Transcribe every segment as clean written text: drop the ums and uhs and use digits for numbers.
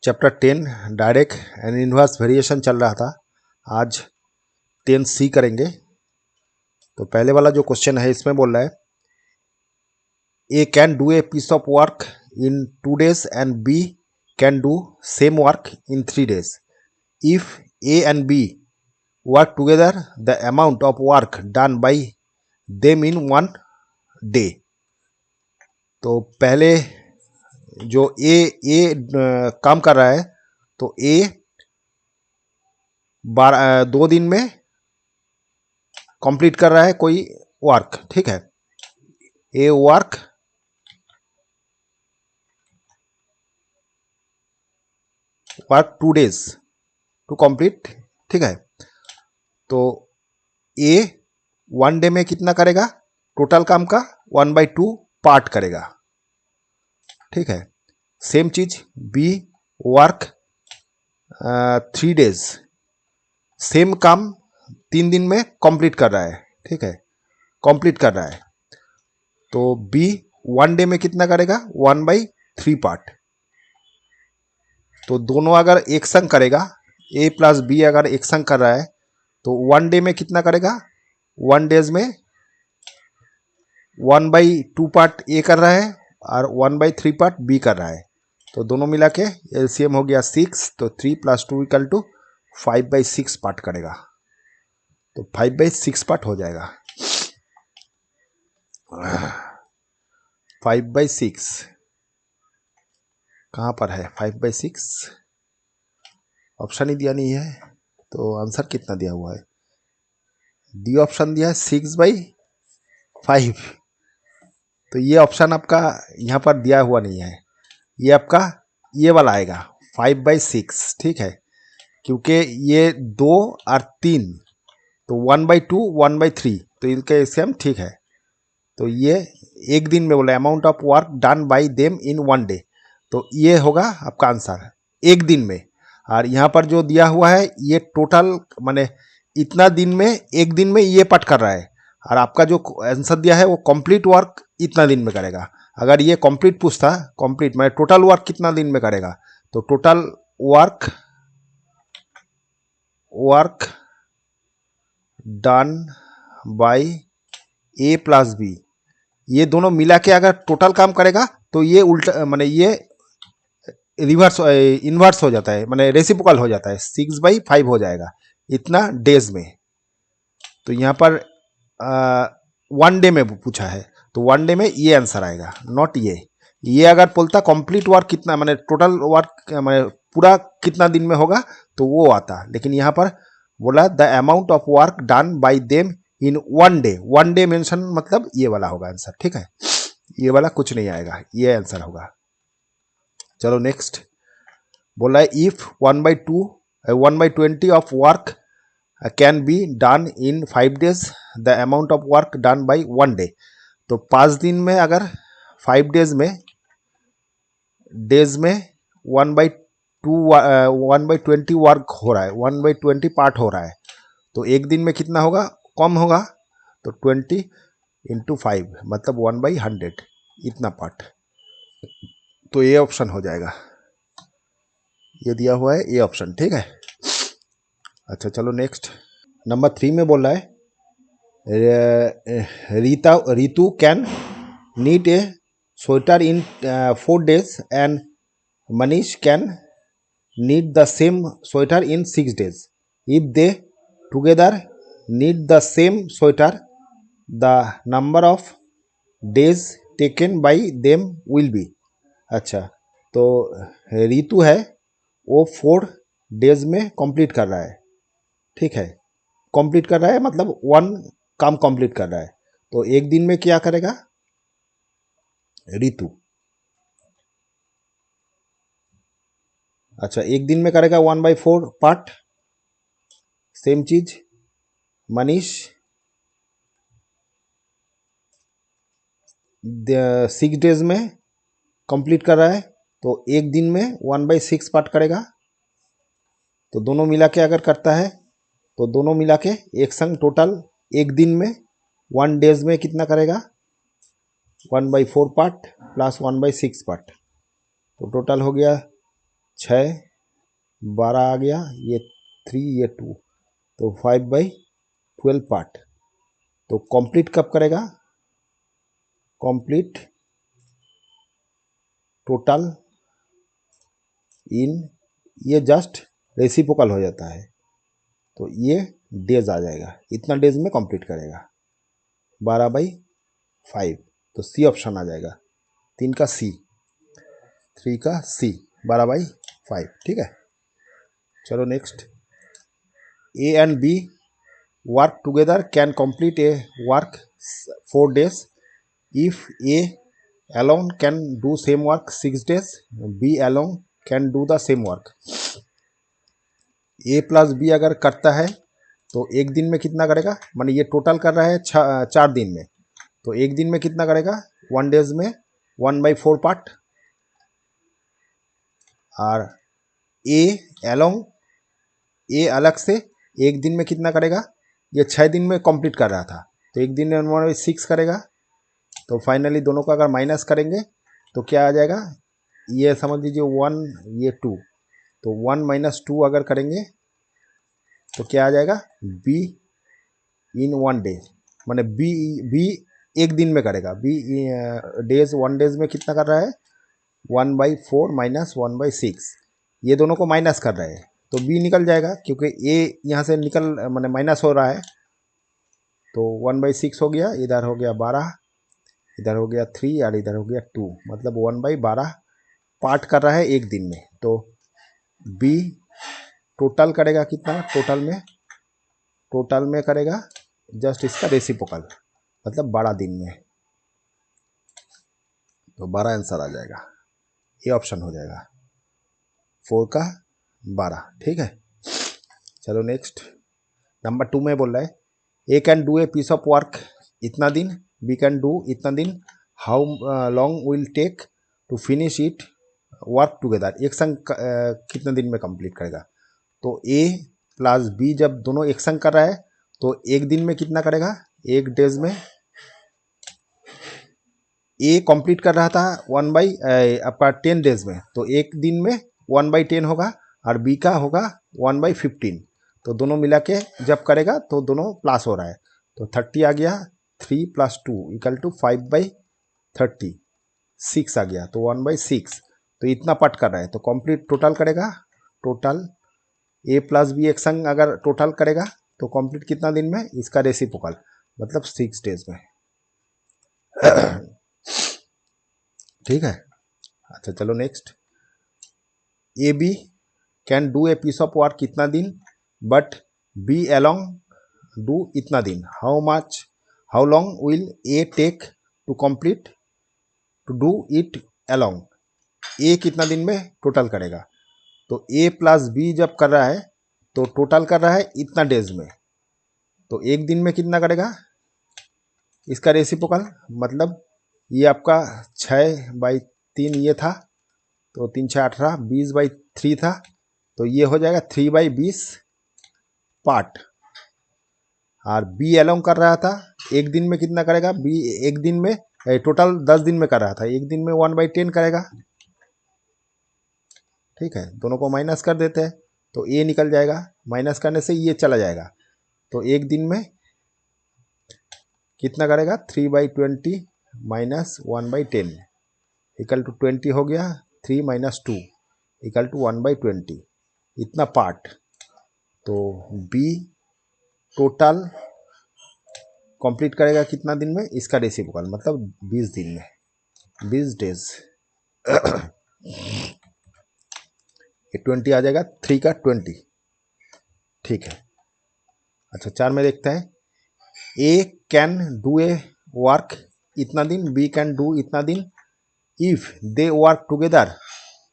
Chapter 10 direct and inverse variation चल रहा था। आज 10C करेंगे। तो पहले वाला जो क्वेश्चन है इसमें बोल रहा है A can do a piece of work in 2 days and B can do same work in 3 days। If A and B work together the amount of work done by them in 1 day। तो पहले जो ए काम कर रहा है तो ए 2 दिन में कंप्लीट कर रहा है कोई वर्क, ठीक है। ए वर्क 2 days टू कंप्लीट, ठीक है। तो ए 1 day में कितना करेगा टोटल काम का 1/2 पार्ट करेगा, ठीक है। सेम चीज बी वर्क 3 days, सेम काम 3 दिन में कंप्लीट कर रहा है, ठीक है, कंप्लीट कर रहा है। तो बी 1 day में कितना करेगा 1/3 पार्ट। तो दोनों अगर एक संग करेगा, ए प्लस बी अगर एक संग कर रहा है तो 1 day में कितना करेगा 1 days में 1/2 पार्ट ए कर रहा है और 1/3 पार्ट बी कर रहा है। तो दोनों मिला के एलसीएम हो गया 6। तो 3 + 2 = 5/6 पार्ट करेगा। तो 5/6 पार्ट हो जाएगा। 5/6 कहाँ पर है 5/6? ऑप्शन ही दिया नहीं है। तो आंसर कितना दिया हुआ है? डी ऑप्शन दिया है 6/5। तो ये ऑप्शन आपका यहाँ पर दिया हुआ नहीं है। ये आपका ये वाला आएगा 5/6, ठीक है। क्योंकि ये 2 और 3 तो 1/2 1/3 तो इनके सेम, ठीक है। तो ये एक दिन में बोला amount of work done bye them in 1 day। तो ये होगा आपका आंसर एक दिन में। और यहाँ पर जो दिया हुआ है ये टोटल माने इतना दिन में एक दिन में ये पार्ट कर रहा है। और आपका जो आंसर दिया है वो कंप्लीट वर्क इतना दिन में करेगा। अगर ये कंप्लीट पूछता, कंप्लीट माने टोटल वर्क कितना दिन में करेगा, तो total work done by A plus B, ये दोनों मिला के अगर टोटल काम करेगा तो ये उल्टा माने ये रिवर्स इन्वर्स हो जाता है, माने रेसिप्रोकल हो जाता है, 6/5 हो जाएगा इतना डेज में। तो यहाँ पर 1 day में पूछा है तो 1 day में ये आंसर आएगा, नॉट ये अगर बोलता कंप्लीट वर्क कितना माने टोटल वर्क माने पूरा कितना दिन में होगा तो वो आता। लेकिन यहाँ पर बोला the amount of work done bye them in 1 day। 1 day mention मतलब ये वाला होगा आंसर, ठीक है। ये वाला कुछ नहीं आएगा, ये आंसर होगा। चलो नेक्स्ट बोला है if 1/20 of work can be done in 5 days the amount of work done bye 1 day। तो 5 दिन में अगर 5 days में 1/20 वर्क हो रहा है, 1/20 पार्ट हो रहा है, तो एक दिन में कितना होगा कम होगा। तो 20 × 5 मतलब 1/100 इतना पार्ट। तो ये ऑप्शन हो जाएगा, ये दिया हुआ है ये ऑप्शन, ठीक है। अच्छा चलो नेक्स्ट नंबर 3 में बोल रहा है Ritu can knit a sweater in 4 days and Manish can knit the same sweater in 6 days। If they together knit the same sweater the number of days taken by them will be. अच्छा तो रितु है वो 4 days में complete कर रहा है, ठीक है। कंप्लीट कर रहा है मतलब 1 काम कंप्लीट कर रहा है। तो एक दिन में क्या करेगा रितु? अच्छा एक दिन में करेगा 1/4 पार्ट। सेम चीज मनीष 6 days में कंप्लीट कर रहा है तो एक दिन में 1/6 पार्ट करेगा। तो दोनों मिला के अगर करता है तो दोनों मिला के एक संग टोटल एक दिन में 1 days में कितना करेगा 1/4 पार्ट प्लस 1/6 पार्ट। तो टोटल हो गया 6 12 आ गया, ये 3 ये 2, तो 5/12 पार्ट। तो कंप्लीट कब करेगा? कंप्लीट टोटल इन, ये जस्ट रेसिप्रोकल हो जाता है, तो ये डेज आ जाएगा, इतना डेज में कंप्लीट करेगा 12/5। तो सी ऑप्शन आ जाएगा, 3 का सी, 3 का सी, 12/5। ठीक है, चलो next. A and B work together can complete a work 4 days if A alone can do same work 6 days, B alone can do the same work। A plus B अगर करता है तो एक दिन में कितना करेगा, माने ये टोटल कर रहा है 4 दिन में, तो एक दिन में कितना करेगा 1 days में 1/4 पार्ट। और ए एलोंग, ए अलग से एक दिन में कितना करेगा, ये 6 दिन में कंप्लीट कर रहा था, तो एक दिन में 1/6 करेगा। तो फाइनली दोनों का अगर माइनस करेंगे तो क्या आ जाएगा, ये समझ लीजिए 1 ये 2, तो 1 - 2 अगर करेंगे तो क्या आ जाएगा, बी इन 1 डे, माने बी एक दिन में करेगा, बी डेज 1 days में कितना कर रहा है 1/4 - 1/6, ये दोनों को माइनस कर रहे हैं, तो बी निकल जाएगा क्योंकि ए यहाँ से निकल माने माइनस हो रहा है, तो 1/6 हो गया, इधर हो गया 12, इधर हो गया 3 और इधर हो गया 2, मतलब 1/12 पार्ट कर रहा है एक दिन में। तो बी टोटल करेगा कितना, टोटल में करेगा जस्ट इसका रेसिप्रोकल, मतलब 12 दिन में, तो 12 आंसर आ जाएगा, ये ऑप्शन हो जाएगा 4 का 12। ठीक है, चलो नेक्स्ट। नंबर 2 में बोल रहा है A can do a piece of work इतना दिन, बी कैन डू इतना दिन, how long will take to finish it work together, एक संग कितने दिन में कंप्लीट करेगा। तो ए प्लस बी जब दोनों एक संग कर रहा है तो एक दिन में कितना करेगा, एक डेज में, ए कंप्लीट कर रहा था 10 डेज में, तो एक दिन में 1/10 होगा, और बी का होगा 1/15, तो दोनों मिला के जब करेगा तो दोनों प्लस हो रहा है, तो 30 आ गया, 3 + 2 = 5/30, 6 आ गया, तो 1/6, तो इतना पार्ट कर रहा है, तो कंप्लीट टोटल करेगा, टोटल ए प्लस बी एक संग अगर टोटल करेगा तो कंप्लीट कितना दिन में, इसका रेसिप्रोकल, मतलब 6 days में। ठीक है, अच्छा चलो next. A B can do a piece of work इतना दिन, बट बी अलोंग डू इतना दिन, how long will A take to complete to do it along, A कितना दिन में टोटल करेगा। तो ए प्लस बी जब कर रहा है तो टोटल कर रहा है इतना डेज में, तो एक दिन में कितना करेगा, इसका रेसिप्रोकल, मतलब ये आपका 6/3 ये था, तो 3 6 18, 20/3 था, तो ये हो जाएगा 3/20 पार्ट। और बी अलोंग कर रहा था एक दिन में कितना करेगा, बी एक दिन में टोटल 10 दिन में कर रहा था, एक दिन में 1/10 करेगा। ठीक है, दोनों को माइनस कर देते हैं, तो ए निकल जाएगा, माइनस करने से ये चला जाएगा, तो एक दिन में कितना करेगा 3/20 - 1/10 = 20 हो गया, 3 - 2 = 1/20, इतना पार्ट। तो बी टोटल कंप्लीट करेगा कितना दिन में, इसका रेसिप्रोकल, मतलब 20 दिन में, 20 डेज। ये 20 आ जाएगा, 3 का 20। ठीक है, अच्छा 4 में देखते हैं। A can do a work इतना दिन, बी कैन डू इतना दिन, if they work together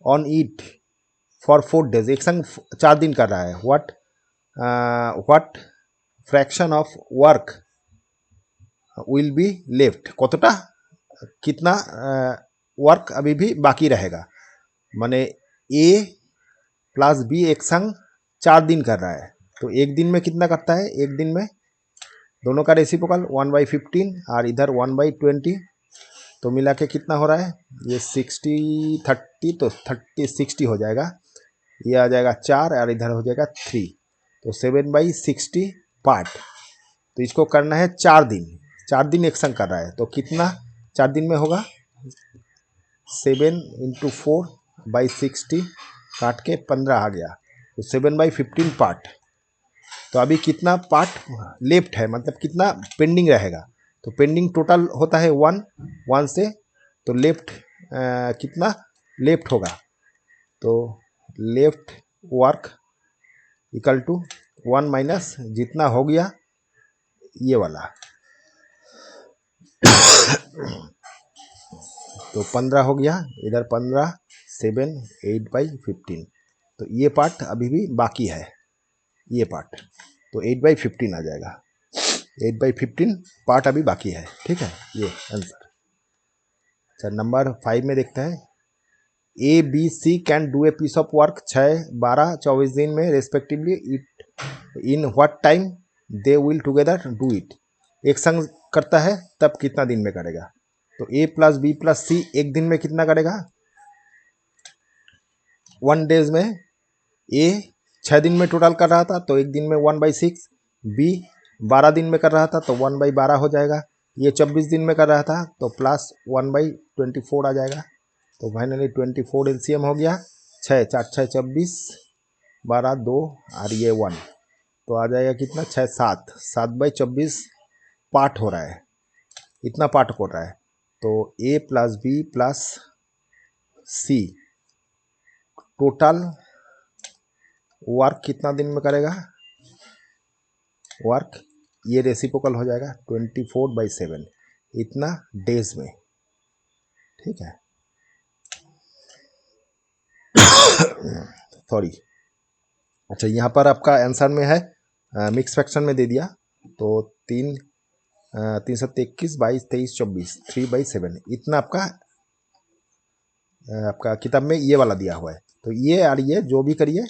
on it for 4 days, एक संग 4 दिन कर रहा है, what fraction of work will be left, कतटा कितना वर्क अभी भी बाकी रहेगा, माने ए प्लस बी एक संग 4 दिन कर रहा है, तो एक दिन में कितना करता है, एक दिन में दोनों का रेसिप्रोकल 1/15 और इधर 1/20, तो मिला के कितना हो रहा है, ये 60 30, तो 30 60 हो जाएगा, ये आ जाएगा 4 और इधर हो जाएगा 3। तो 7/60 पार्ट। तो इसको करना है 4 दिन, 4 दिन एक संग कर रहा है। तो कितना 4 दिन में होगा? 7 × 4/60 काट के 15 आ गया। तो 7/15 पार्ट। तो अभी कितना पार्ट लेफ्ट है, मतलब कितना पेंडिंग रहेगा? तो पेंडिंग टोटल होता है 1 से। तो लेफ्ट कितना लेफ्ट होगा? तो left work equal to 1 minus जितना हो गया ये वाला, तो 15 हो गया इधर, 15 7 8/15। तो ये पार्ट अभी भी बाकी है, ये पार्ट। तो 8/15 आ जाएगा। 8/15 पार्ट अभी बाकी है, ठीक है, ये आंसर। अच्छा, नंबर 5 में देखते हैं। A B C can do a piece of work 6, 12, 24 दिन में respectively. It in what time they will together do it. एक संग करता है तब कितना दिन में करेगा? तो ए प्लस बी प्लस सी एक दिन में कितना करेगा? 1 डेज में। ए 6 दिन में टोटल कर रहा था तो एक दिन में 1/6। बी 12 दिन में कर रहा था तो 1/12 हो जाएगा। ये 24 दिन में कर रहा था तो प्लस 1/24 आ जाएगा। तो फाइनली 24 एलसीएम हो गया। 6 4 6 24, 12 2 और ये 1। तो आ जाएगा कितना? 6 7, 7/24 पार्ट हो रहा है, इतना पार्ट हो रहा है। तो ए प्लस बी प्लस सी टोटल वर्क कितना दिन में करेगा? वर्क ये रेसिप्रोकल हो जाएगा 24/7, इतना डेज में, ठीक है। सॉरी। अच्छा, यहाँ पर आपका आंसर में है मिक्स फ्रैक्शन में दे दिया। तो 3 7 21 22 23 24 3/7 इतना आपका किताब में ये वाला दिया हुआ है। तो ये और ये जो भी करिए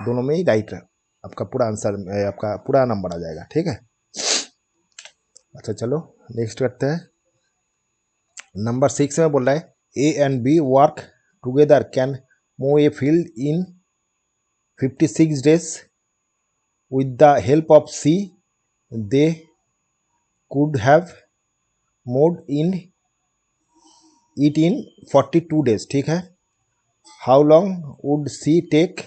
दोनों में ही राइट है, आपका पूरा आंसर, आपका पूरा नंबर आ जाएगा, ठीक है। अच्छा चलो नेक्स्ट करते हैं। नंबर 6 में बोल रहा है A and B work together can move a field in 56 days with the help of C they could have mowed in it in 42 days, ठीक है। How long would C take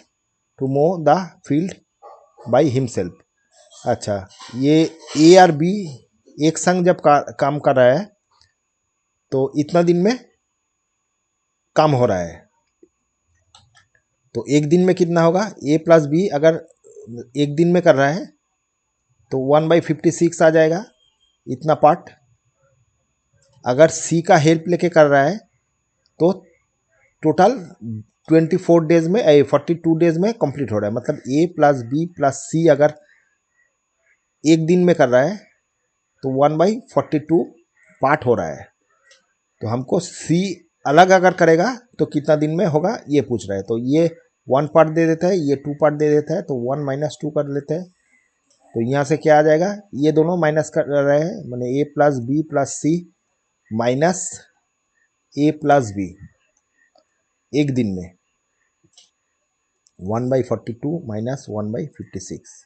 to mow the field by himself. अच्छा, ये ए और B एक संग जब काम कर रहा है तो इतना दिन में काम हो रहा है। तो एक दिन में कितना होगा? ए प्लस बी अगर एक दिन में कर रहा है तो 1/56 आ जाएगा, इतना पार्ट। अगर सी का हेल्प लेके कर रहा है तो टोटल 24 डेज में 42 डेज में कंप्लीट हो रहा है। मतलब ए प्लस बी प्लस सी अगर एक दिन में कर रहा है तो 1/42 पार्ट हो रहा है। तो हमको सी अलग अगर करेगा तो कितना दिन में होगा ये पूछ रहा है। तो ये 1 पार्ट दे देता है, ये 2 पार्ट दे देता है, तो 1 - 2 कर लेते हैं। तो यहाँ से क्या आ जाएगा? ये दोनों माइनस कर रहे हैं, मैंने ए प्लस बी प्लस सी माइनस ए प्लस बी एक दिन में 1/42 माइनस 1/56।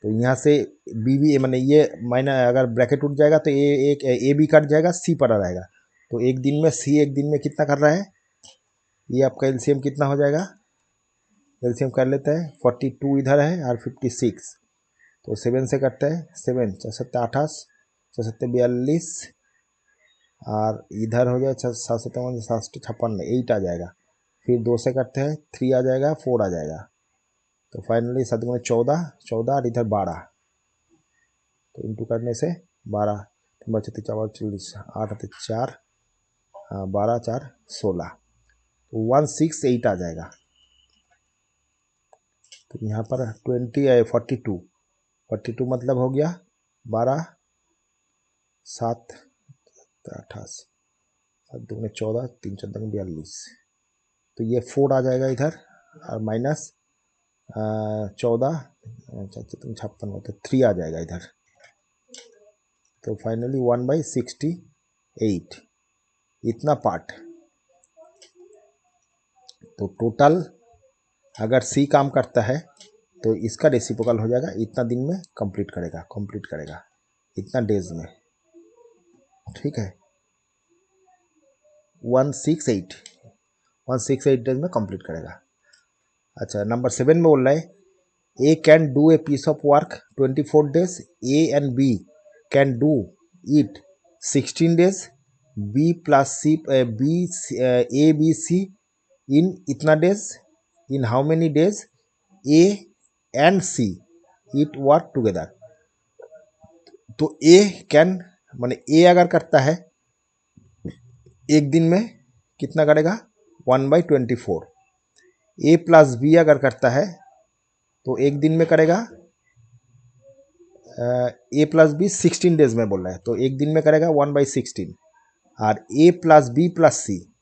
तो यहाँ से बी बी मैंने ये माइनस अगर ब्रैकेट उठ जाएगा तो ए बी कट जाएगा, सी पड़ा रहेगा। तो एक दिन में सी एक दिन में कितना कर रहा है? ये आपका एलसीएम कितना हो जाएगा? एलसीएम कर लेते हैं। 42 इधर है और 56, तो 7 से करते हैं। 7 4 7 28 4 7 42 और इधर हो जाए 7 7 7 56 8 आ जाएगा। फिर 2 से करते हैं, 3 आ जाएगा, 4 आ जाएगा। तो फाइनली 7 में 14 14 और इधर 12, तो इंटू करने से 12 बचते 4 40 8 आते 4 12 4 16, तो 168 आ जाएगा। तो यहाँ पर 42 मतलब हो गया 12 7 28 7 2 14 3 14 42, तो ये 4 आ जाएगा इधर और माइनस 14 56 तो 3 आ जाएगा इधर। तो फाइनली 1/68 इतना पार्ट। तो टोटल अगर सी काम करता है तो इसका रेसिप्रोकल हो जाएगा, इतना दिन में कंप्लीट करेगा इतना डेज में, ठीक है। 168 डेज में कंप्लीट करेगा। अच्छा, नंबर 7 में बोल रहा है A can do a piece of work 24 days, A and B can do it 16 days, B plus C A B C in इतना days, in how many days A and C it work together. तो A can माने ए अगर करता है एक दिन में कितना करेगा 1/24, ए प्लस बी अगर करता है तो एक दिन में करेगा ए प्लस बी 16 डेज में बोल रहा है, तो एक दिन में करेगा 1/16, और ए प्लस बी प्लस सी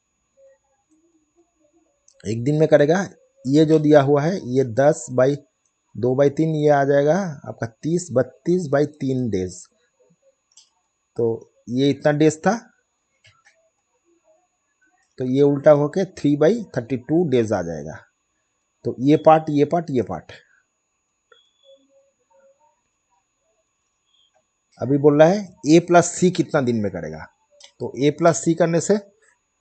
एक दिन में करेगा, ये जो दिया हुआ है ये 10/2/3, ये आ जाएगा आपका 30-32/3 डेज। तो ये इतना डेज था, तो ये उल्टा होके 3/32 डेज आ जाएगा। तो ये पार्ट अभी बोल रहा है ए प्लस सी कितना दिन में करेगा। तो ए प्लस सी करने से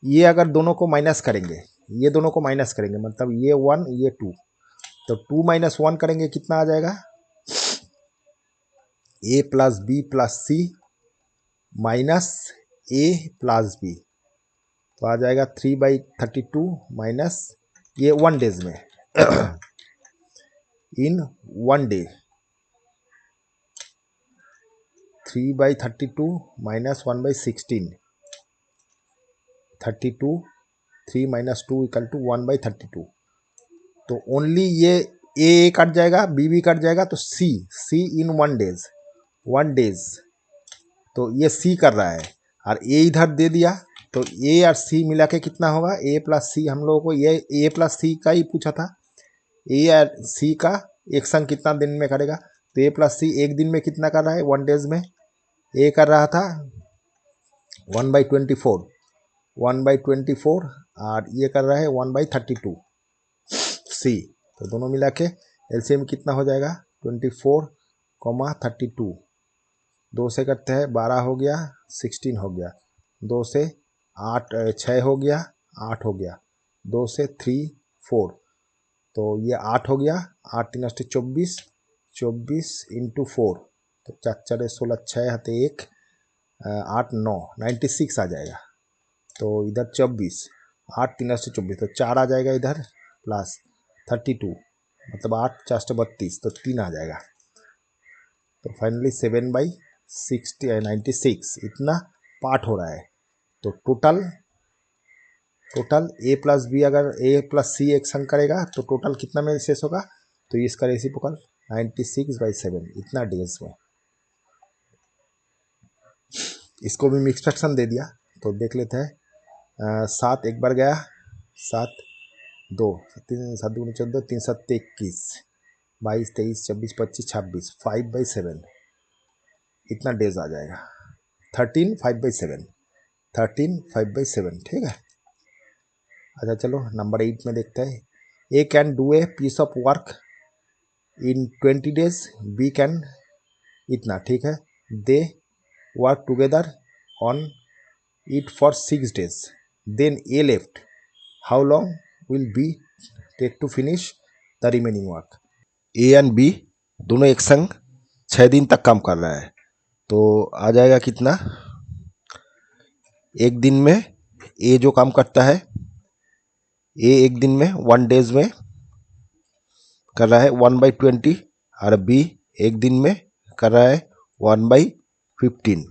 ये अगर दोनों को माइनस करेंगे, मतलब ये 1 ये 2, तो 2 - 1 करेंगे कितना आ जाएगा, ए प्लस बी प्लस सी माइनस ए प्लस बी, तो आ जाएगा 3/32 माइनस ये 1 डेज में इन 1 डे, 3/32 माइनस 1/16, 32, 3 - 2 = 1/32। तो ओनली ये ए कट जाएगा, बी कट जाएगा, तो सी इन 1 डेज, तो ये सी कर रहा है और ए इधर दे दिया, तो ए और सी मिला के कितना होगा, ए प्लस सी, हम लोगों को ये ए प्लस सी का ही पूछा था, ए और सी का एक संग कितना दिन में करेगा। तो ए प्लस सी एक दिन में कितना कर रहा है 1 डेज में, ए कर रहा था 1/24 और ये कर रहा है 1/32 सी, तो दोनों मिला के एलसीएम कितना हो जाएगा 24, 32, 2 से करते हैं 12 हो गया, 16 हो गया, 2 से 8 6 हो गया, 8 हो गया, 2 से 3 4, तो ये 8 हो गया, 8 3 8 24, 24 × 4, तो 4 4 16, 6 हाथे 1, 8 9 96 आ जाएगा। तो इधर 24, 8 3 8 24, तो 4 आ जाएगा इधर प्लस 32, मतलब 8 4 32, तो 3 आ जाएगा। तो फाइनली 7/96 इतना पार्ट हो रहा है। तो टोटल ए प्लस बी अगर ए प्लस सी एक संग करेगा तो टोटल कितना में शेष होगा, तो इसका रेसिप्रोकल 96/7 इतना डेज में। इसको भी मिक्स फ्रैक्शन दे दिया, तो देख लेते हैं। 7 एक बार गया, 7 2 3 7 2 14, 3 7 21, 22 23 24 25 26, 5/7 इतना डेज आ जाएगा। 13 5/7, ठीक है। अच्छा चलो नंबर 8 में देखते हैं। A can do a piece of work in 20 days, B can इतना, ठीक है। They work together on it for 6 days, then A left, how long will B take to finish the remaining work. A and B दोनों एक संग 6 दिन तक काम कर रहा है, तो आ जाएगा कितना, एक दिन में ए जो काम करता है, ए एक दिन में 1 डेज में कर रहा है 1/20, और बी एक दिन में कर रहा है 1/15,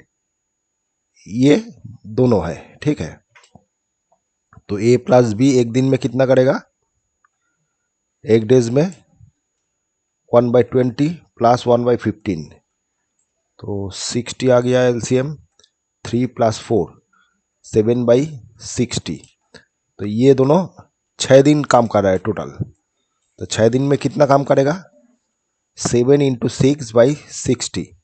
ये दोनों है, ठीक है। तो ए प्लस बी एक दिन में कितना करेगा, एक डेज में 1/20 प्लस 1/15, तो 60 आ गया एलसीएम, 3 + 4 7/60। तो ये दोनों 6 दिन काम कर रहा है टोटल। तो 6 दिन में कितना काम करेगा, 7 × 6/60,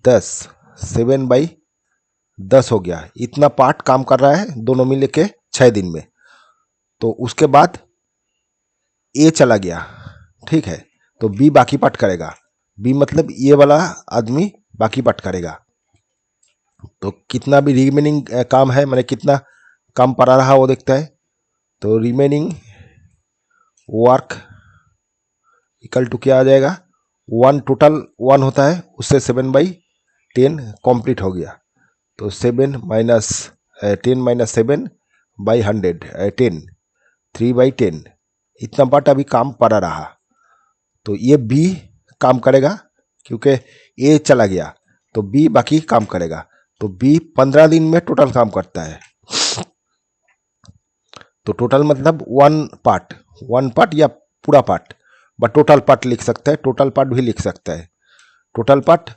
10, 7/10 हो गया। इतना पार्ट काम कर रहा है दोनों मिल के 6 दिन में। तो उसके बाद ए चला गया, ठीक है, तो बी बाकी पार्ट करेगा। बी मतलब ये वाला आदमी बाकी पार्ट करेगा। तो कितना भी रिमेनिंग काम है, मैंने कितना काम पड़ा रहा वो देखता है। तो रिमेनिंग वर्क इक्वल टू क्या आ जाएगा, 1 टोटल 1 होता है, उससे 7/10 कंप्लीट हो गया। तो 7 माइनस 10 माइनस 7/100 10 3/10 इतना पार्ट अभी काम पड़ा रहा। तो ये बी काम करेगा क्योंकि ए चला गया, तो बी बाकी काम करेगा। तो बी 15 दिन में टोटल काम करता है। तो टोटल मतलब वन पार्ट या पूरा पार्ट, बट टोटल पार्ट लिख सकता है, टोटल पार्ट भी लिख सकता है। Total part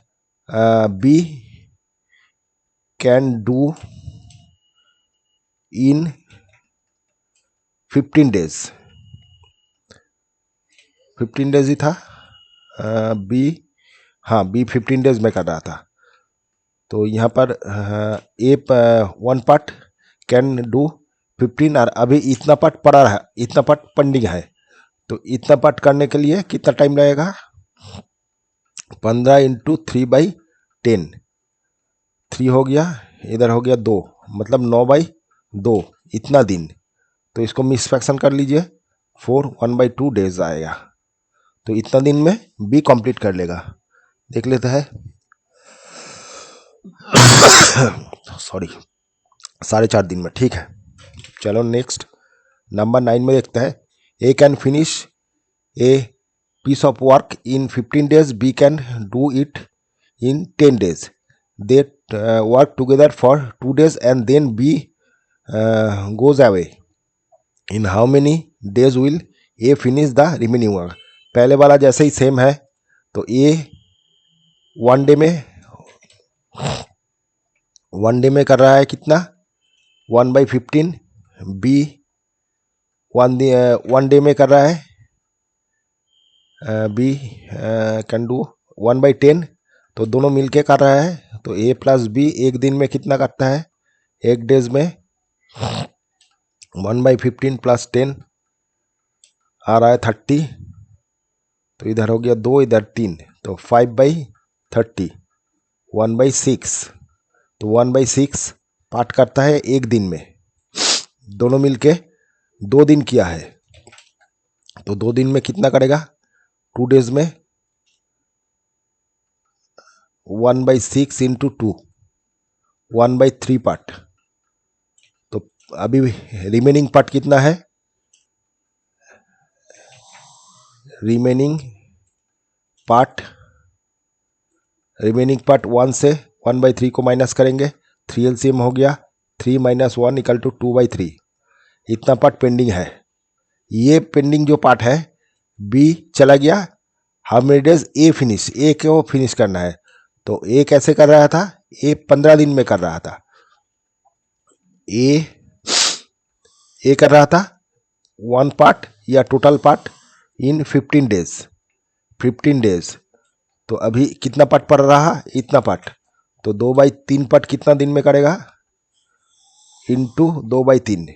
B can do in 15 days, 15 days ही था बी, हाँ बी 15 डेज में कर रहा था। तो यहाँ पर ए 1 पार्ट कैन डू 15 और अभी इतना पार्ट पड़ा है, इतना पार्ट पेंडिंग है। तो इतना पार्ट करने के लिए कितना टाइम लगेगा, 15 × 3/10 3 हो गया, इधर हो गया 2, मतलब 9/2 इतना दिन। तो इसको मिक्स फ्रैक्शन कर लीजिए, 4 1/2 डेज आएगा। तो इतना दिन में बी कंप्लीट कर लेगा। देख लेते हैं सॉरी 4.5 दिन में, ठीक है। चलो नेक्स्ट नंबर 9 में देखते हैं। A can finish a piece of work in 15 days, B can do it in 10 days. They work together for 2 days and then B goes away. In how many days will A finish the remaining work? पहले वाला जैसे ही same है। तो A 1 day में कर रहा है कितना, 1/15। B 1 डे में कर रहा है, बी कैन डू 1/10। तो दोनों मिलके कर रहा है। तो ए प्लस बी एक दिन में कितना करता है, एक डेज में 1/15 + 10 आ रहा है 30। तो इधर हो गया 2, इधर 3, तो 5/30 1/6। तो 1/6 पार्ट करता है एक दिन में। दोनों मिलके 2 दिन किया है। तो 2 दिन में कितना करेगा, 2 डेज में 1/6 × 2 1/3 पार्ट। तो अभी रिमेनिंग पार्ट कितना है, रिमेनिंग पार्ट 1 से 1/3 को माइनस करेंगे, 3 LCM हो गया, 3 - 1 = 2/3। इतना पार्ट पेंडिंग है। ये पेंडिंग जो पार्ट है बी चला गया। How many days A finish, A को फिनिश करना है। तो ए कैसे कर रहा था, ए 15 दिन में कर रहा था। ए कर रहा था 1 पार्ट या total part in 15 days 15 days. तो अभी कितना पार्ट पड़ रहा, इतना पार्ट। तो 2/3 पार्ट कितना दिन में करेगा, इंटू 2/3,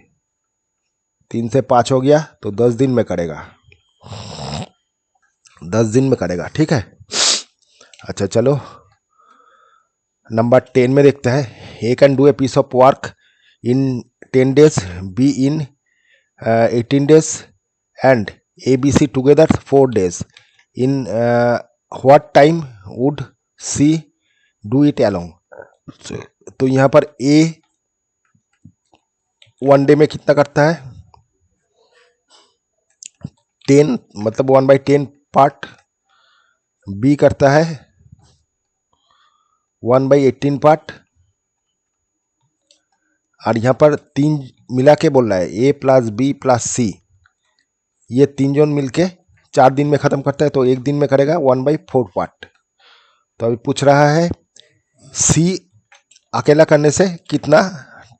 3 से 5 हो गया, तो 10 दिन में करेगा, 10 दिन में करेगा, ठीक है। अच्छा चलो नंबर 10 में देखते हैं। A can do a piece of work in 10 days, B in 18 days and A B C together 4 days. In what time would C do it along. तो यहाँ पर ए 1 डे में कितना करता है, 10 मतलब 1/10 पार्ट। बी करता है 1/18 पार्ट। और यहाँ पर 3 मिला के बोल रहा है, ए प्लस बी प्लस सी, ये 3 जोन मिलके 4 दिन में ख़त्म करता है। तो एक दिन में करेगा 1/4 पार्ट। तो अभी पूछ रहा है सी अकेला करने से कितना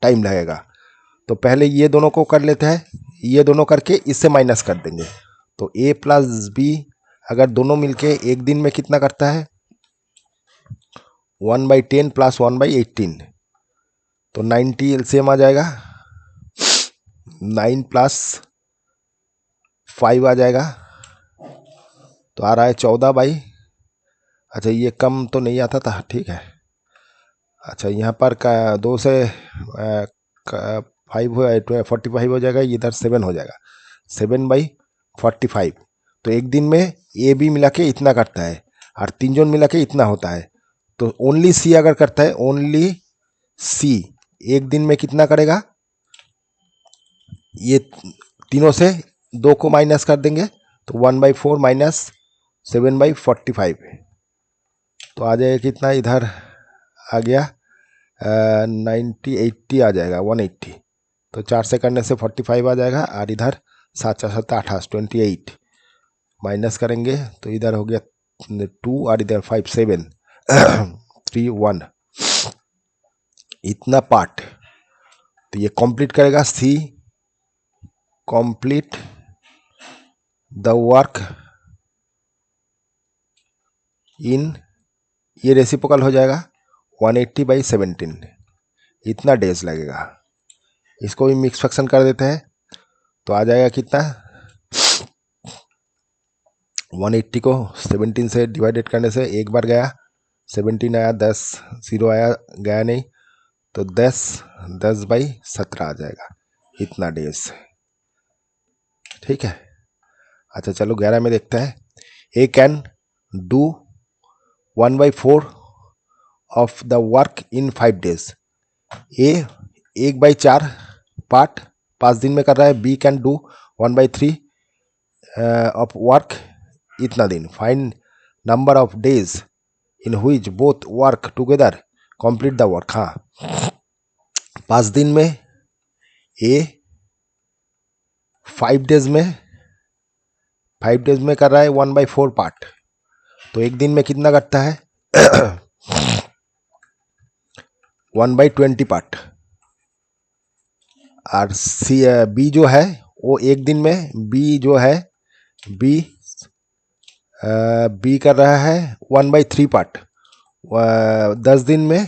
टाइम लगेगा। तो पहले ये दोनों को कर लेते हैं, ये दोनों करके इससे माइनस कर देंगे। तो ए प्लस बी अगर दोनों मिलके एक दिन में कितना करता है, 1/10 + 1/18, तो 90 LCM आ जाएगा। 9 + 5 आ जाएगा, तो आ रहा है 14 बाई, अच्छा ये कम तो नहीं आता था, ठीक है। अच्छा यहाँ पर का 2 से 5 हो 45 हो जाएगा, इधर 7 हो जाएगा, 7/45। तो एक दिन में ए बी मिला के इतना करता है और 3 जोन मिला के इतना होता है। तो ओनली सी अगर करता है, ओनली सी एक दिन में कितना करेगा, ये तीनों से 2 को माइनस कर देंगे तो 1/4 माइनस 7/45, तो आ जाएगा कितना, इधर आ गया 90 80 आ जाएगा 180। तो 4 से करने से 45 आ जाएगा और इधर 7×4 = 28 28 माइनस करेंगे तो इधर हो गया 2 और इधर 5 7 3 1 इतना पार्ट। तो ये कंप्लीट करेगा सी, कंप्लीट द वर्क इन, ये रेसिप्रोकल हो जाएगा 180/17, इतना डेज लगेगा। इसको भी मिक्स फ्रैक्शन कर देते हैं तो आ जाएगा कितना, 180 को 17 से डिवाइडेड करने से एक बार गया 17 आया, 10 0 आया, गया नहीं, तो 10/17 आ जाएगा, इतना डेज, ठीक है। अच्छा चलो 11 में देखते हैं। A can do 1/4 of the work in 5 days। A 1/4 part 5 दिन में कर रहा है। B can do 1/3 of work इतना दिन। Find number of days in which both work together complete the work. हाँ 5 दिन में ए 5 डेज में कर रहा है 1/4 पार्ट, तो एक दिन में कितना करता है 1/20 पार्ट। और सी बी जो है वो एक दिन में, बी जो है बी कर रहा है 1/3 पार्ट, 10 दिन में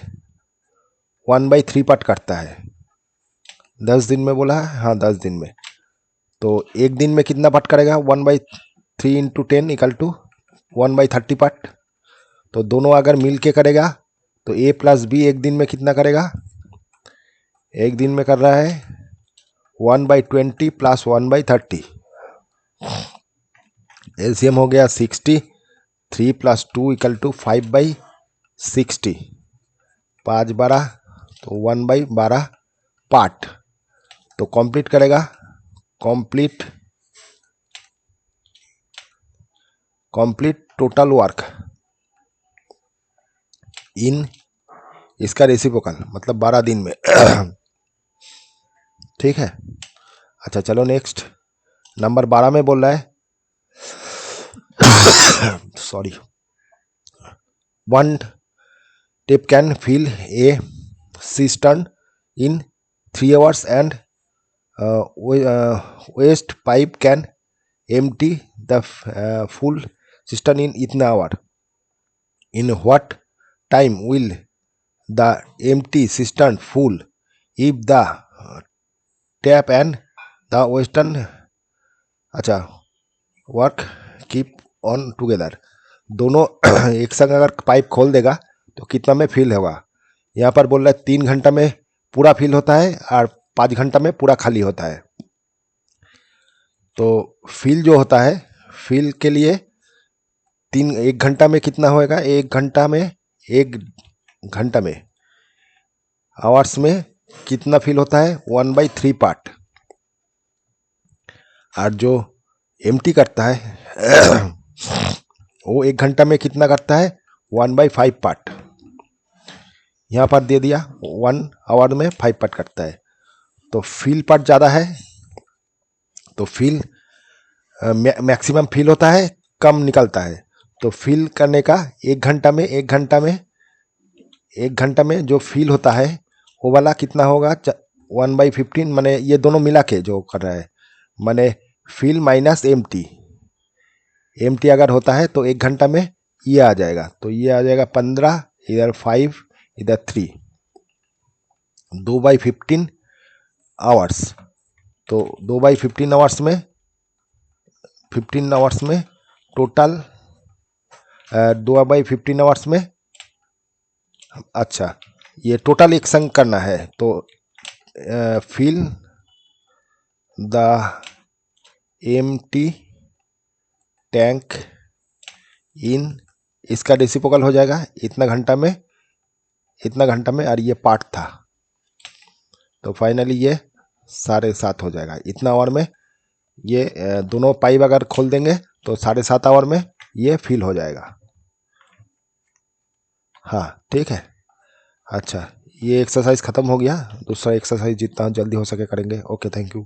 1/3 पार्ट करता है। 10 दिन में बोला है, हाँ 10 दिन में। तो एक दिन में कितना पार्ट करेगा, 1/3 × 10 = 1/30 पार्ट। तो दोनों अगर मिल के करेगा तो ए प्लस बी एक दिन में कितना करेगा, एक दिन में कर रहा है 1/20 + 1/30, एलसीएम हो गया 60, 3 + 2 = 5/60, 5 12 तो 1/12 पार्ट। तो कंप्लीट करेगा, कंप्लीट टोटल वर्क इन, इसका रेसिप्रोकल मतलब 12 दिन में ठीक है। अच्छा चलो नेक्स्ट, नंबर 12 में बोल रहा है sorry, 1 tape can fill a cistern in 3 hours and waste pipe can empty the full cistern in itna hour. In what time will the empty cistern full if the tap and the western अच्छा work keep on together. दोनों एक संग अगर pipe खोल देगा तो कितना में फिल होगा। यहाँ पर बोल रहा है 3 घंटा में पूरा फिल होता है और 5 घंटा में पूरा खाली होता है। तो फिल जो होता है, फिल के लिए 1 घंटा में कितना होएगा, 1 घंटा में आवर्स में कितना फिल होता है 1/3 पार्ट। और जो एम्प्टी करता है वो 1 घंटा में कितना करता है 1/5 पार्ट। यहाँ पर दे दिया 1 आवर में 5 पार्ट करता है। तो फिल पार्ट ज़्यादा है तो फिल मैक्सिमम फिल होता है, कम निकलता है। तो फिल करने का 1 घंटा में जो फिल होता है वो वाला कितना होगा 1/15, माने ये दोनों मिला के जो कर रहा है, माने फिल माइनस एम्प्टी अगर होता है तो 1 घंटा में ये आ जाएगा। तो ये आ जाएगा 15, इधर 5, इधर 3, 2/15 आवर्स। तो 2/15 आवर्स में 15 आवर्स में टोटल 2/15 आवर्स में। अच्छा, ये टोटल एक संग करना है तो fill the empty tank in, इसका रेसिप्रोकल हो जाएगा इतना घंटा में, इतना घंटा में, और ये पार्ट था तो फाइनली ये 7.5 हो जाएगा इतना आवर में। ये दोनों पाइप अगर खोल देंगे तो 7.5 आवर में ये फिल हो जाएगा। हाँ ठीक है। अच्छा, ये एक्सरसाइज ख़त्म हो गया, दूसरा एक्सरसाइज जितना जल्दी हो सके करेंगे। Okay, thank you.